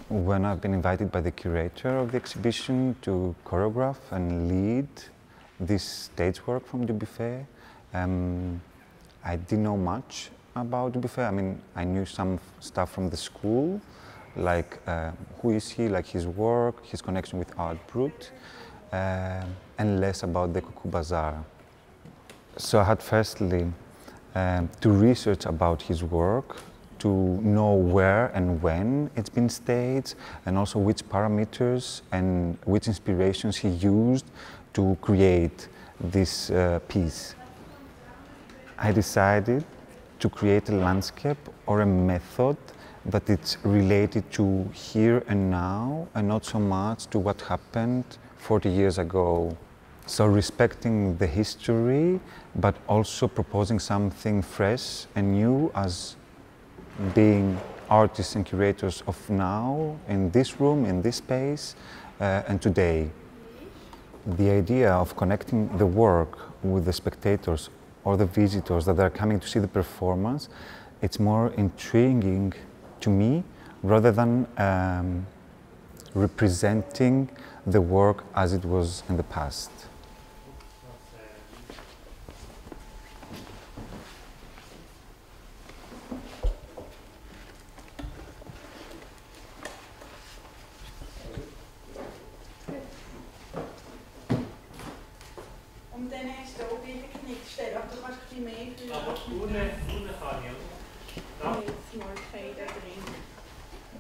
When I've been invited by the curator of the exhibition to choreograph and lead this stage work from Dubuffet, I didn't know much about Dubuffet. I mean, I knew some stuff from the school, like who is he, like his work, his connection with Art Brut, and less about the Coucou Bazar. So I had firstly to research about his work, to know where and when it's been staged, and also which parameters and which inspirations he used to create this piece. I decided to create a landscape or a method that it's related to here and now, and not so much to what happened 40 years ago. So respecting the history, but also proposing something fresh and new as being artists and curators of now, in this room, in this space, and today. The idea of connecting the work with the spectators or the visitors that are coming to see the performance, it's more intriguing to me rather than representing the work as it was in the past.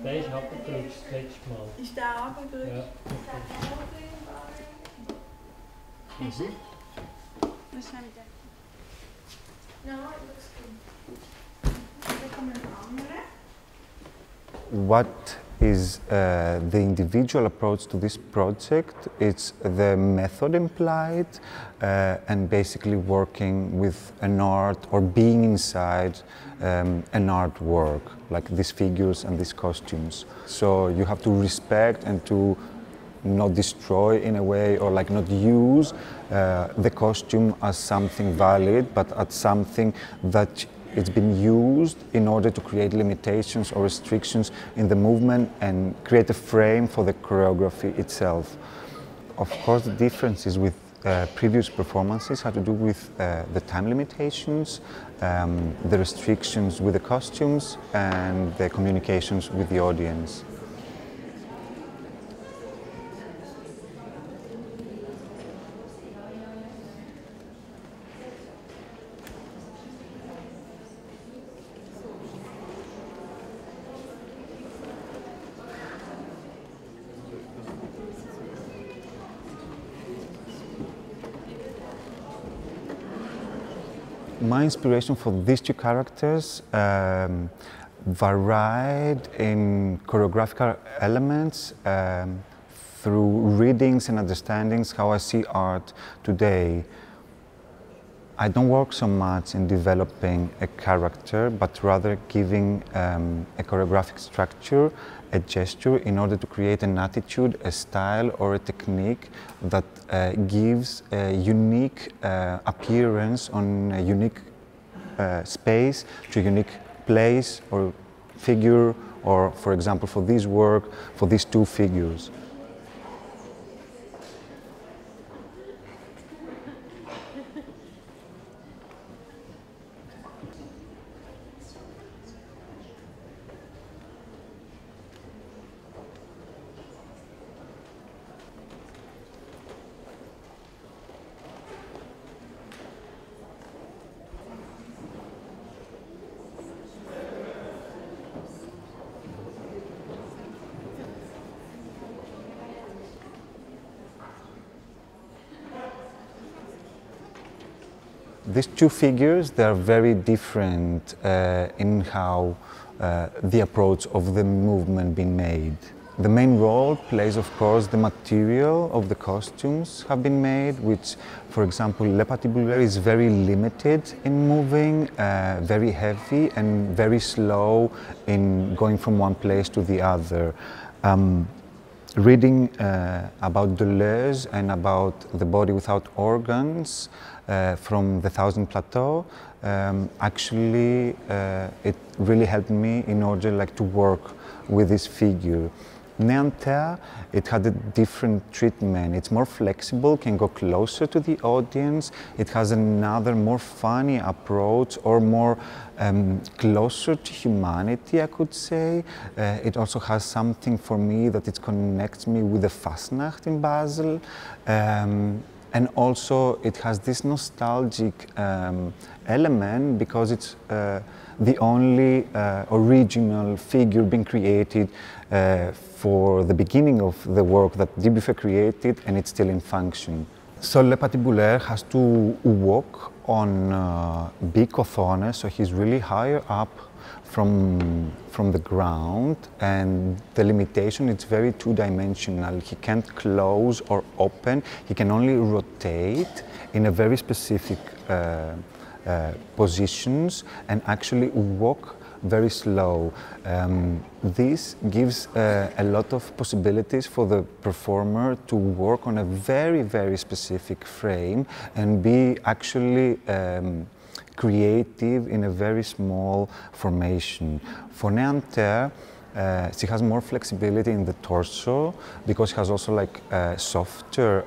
Der ist abgerutscht, das letzte Mal. Ist der abgerutscht? Ja. Hast du? Was habe ich da? No, it looks good. Dann kommen andere. What is the individual approach to this project? It's the method implied and basically working with an art or being inside an artwork, like these figures and these costumes. So you have to respect and to not destroy in a way, or like not use the costume as something valid, but as something that it's been used in order to create limitations or restrictions in the movement and create a frame for the choreography itself. Of course, the differences with previous performances had to do with the time limitations, the restrictions with the costumes, and the communications with the audience. My inspiration for these two characters varied in choreographical elements through readings and understandings how I see art today. I don't work so much in developing a character, but rather giving a choreographic structure, a gesture, in order to create an attitude, a style, or a technique that gives a unique appearance on a unique space, to a unique place or figure, or, for example, for this work, for these two figures. These two figures, they are very different in how the approach of the movement been made. The main role plays, of course, the material of the costumes have been made, which, for example, Le Patibulaire is very limited in moving, very heavy and very slow in going from one place to the other. Reading about Deleuze and about the body without organs from the Thousand Plateau, actually it really helped me in order to work with this figure. Néanterre, it had a different treatment. It's more flexible, can go closer to the audience. It has another more funny approach, or more closer to humanity, I could say. It also has something for me that it connects me with the Fastnacht in Basel. And also it has this nostalgic element because it's the only original figure being created for the beginning of the work that Dubuffet created, and it's still in function. So Le Patibulaire has to walk on big cothoners, so he's really higher up from the ground, and the limitation, it's very two-dimensional. He can't close or open, he can only rotate in a very specific positions and actually walk very slow. This gives a lot of possibilities for the performer to work on a very, very specific frame and be actually creative in a very small formation. For Néanterre, she has more flexibility in the torso because she has also softer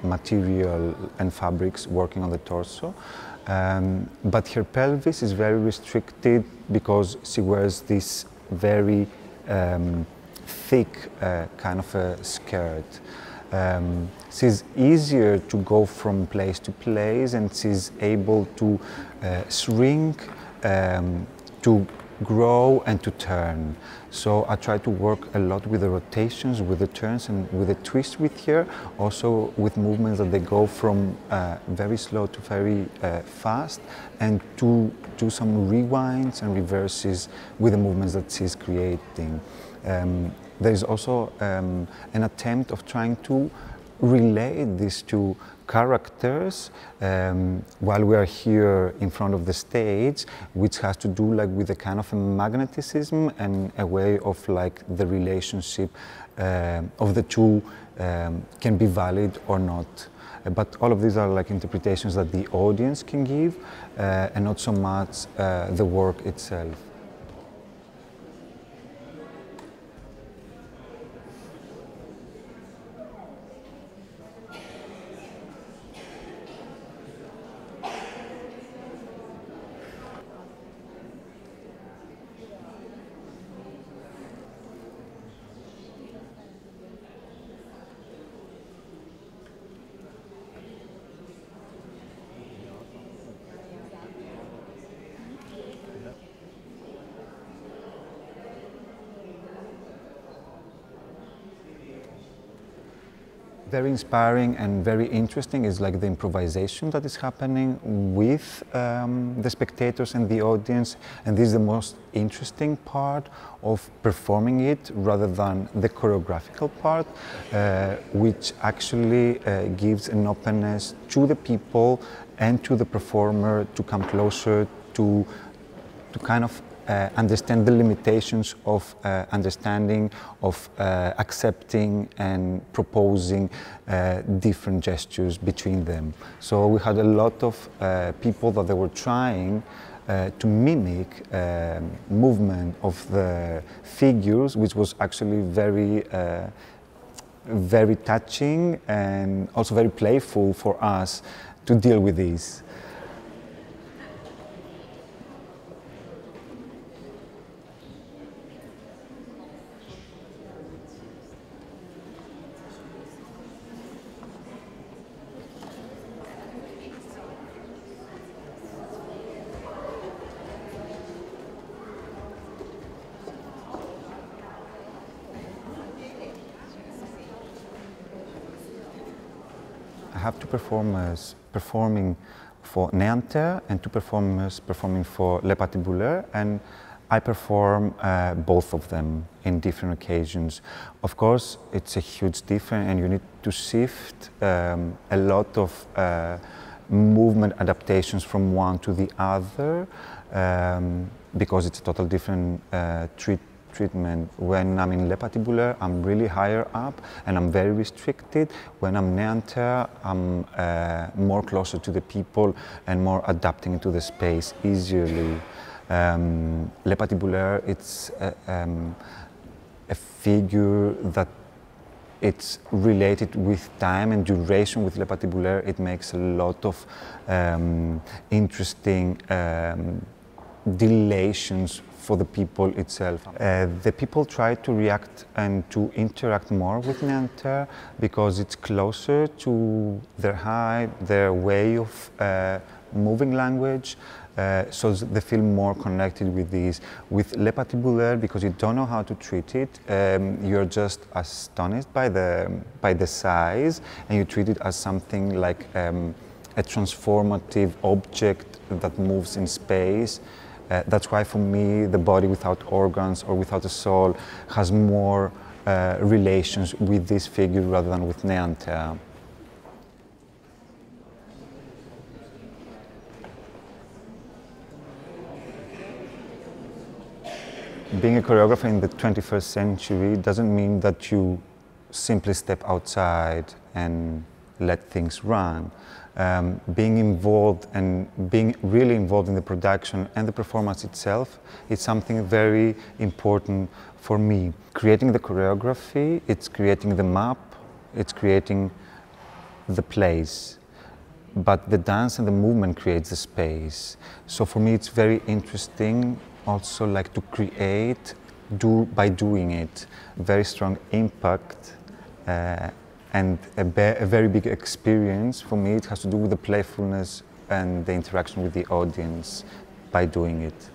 material and fabrics working on the torso. But her pelvis is very restricted because she wears this very thick kind of a skirt. She's easier to go from place to place, and she's able to shrink, to grow and to turn. So I try to work a lot with the rotations, with the turns and with the twist with her, also with movements that they go from very slow to very fast, and to do some rewinds and reverses with the movements that she's creating. There is also an attempt of trying to relate these two characters while we are here in front of the stage, which has to do with a kind of a magnetism and a way of the relationship of the two can be valid or not. But all of these are interpretations that the audience can give and not so much the work itself. Very inspiring and very interesting is the improvisation that is happening with the spectators and the audience, and this is the most interesting part of performing it rather than the choreographical part, which actually gives an openness to the people and to the performer to come closer to kind of understand the limitations of understanding, of accepting and proposing different gestures between them. So we had a lot of people that they were trying to mimic movement of the figures, which was actually very touching and also very playful for us to deal with this. I have two performers performing for Néanterre and two performers performing for Le Patibulaire, and I perform both of them in different occasions. Of course, it's a huge difference and you need to shift a lot of movement adaptations from one to the other because it's a total different treatment. When I'm in le patibulaire, I'm really higher up and I'm very restricted. When I'm néanterre, I'm more closer to the people and more adapting to the space easily. Le patibulaire, it's a figure that it's related with time and duration. With le patibulaire, it makes a lot of interesting dilations for the people itself. The people try to react and to interact more with néanterre because it's closer to their height, their way of moving language. So they feel more connected with these. With le patibulaire, because you don't know how to treat it, you're just astonished by the size, and you treat it as something like a transformative object that moves in space. That's why for me the body without organs or without a soul has more relations with this figure rather than with néanterre. Being a choreographer in the 21st century doesn't mean that you simply step outside and let things run. Being involved and being really involved in the production and the performance itself is something very important for me. Creating the choreography, it's creating the map, it's creating the place. But the dance and the movement creates the space. So for me it's very interesting also like to create by doing it. Very strong impact and a very big experience. For me it has to do with the playfulness and the interaction with the audience by doing it.